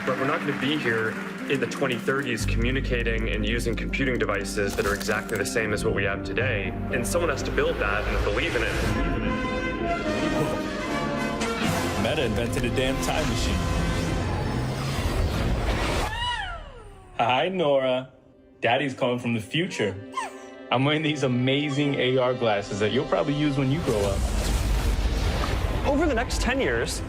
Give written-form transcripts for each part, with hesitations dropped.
but we're not going to be here in the 2030s communicating and using computing devices that are exactly the same as what we have today. And someone has to build that and believe in it. Meta invented a damn time machine. Hi, Nora. Daddy's calling from the future. I'm wearing these amazing AR glasses that you'll probably use when you grow up. Over the next 10 years,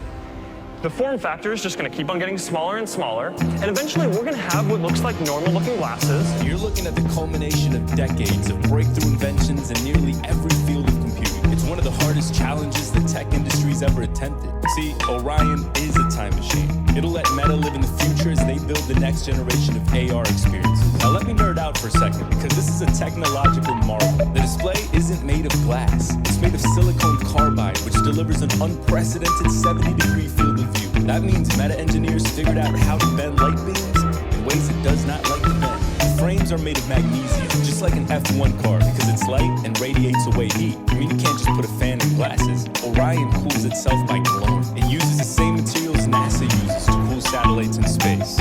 the form factor is just going to keep on getting smaller and smaller, and eventually we're going to have what looks like normal-looking glasses. You're looking at the culmination of decades of breakthrough inventions in nearly every field of computing. It's one of the hardest challenges the tech industry's ever attempted. See, Orion is a time machine. It'll let Meta live in the future as they build the next generation of AR experiences. Now let me nerd out for a second, because this is a technological marvel. The display isn't made of glass. It's made of silicon carbide, which delivers an unprecedented 70-degree field of view. That means Meta engineers figured out how to bend light beams in ways it does not like to bend. The frames are made of magnesium, just like an F1 car, because it's light and radiates away heat. I mean, you can't just put a fan in glasses. Orion cools itself by glowing. It uses the same materials NASA uses to cool satellites in space.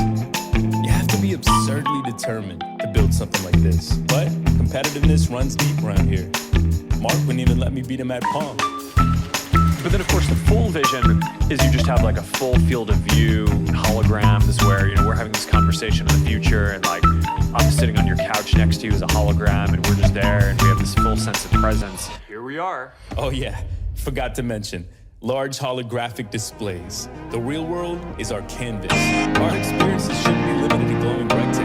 You have to be absurdly determined to build something like this. But competitiveness runs deep around here. Mark wouldn't even let me beat him at Pong. But then, of course, the full vision is you just have like a full field of view, holograms where, we're having this conversation in the future and like I'm sitting on your couch next to you as a hologram and we're just there and we have this full sense of presence. Here we are. Oh yeah, forgot to mention, large holographic displays. The real world is our canvas. Our experiences shouldn't be limited to glowing rectangles.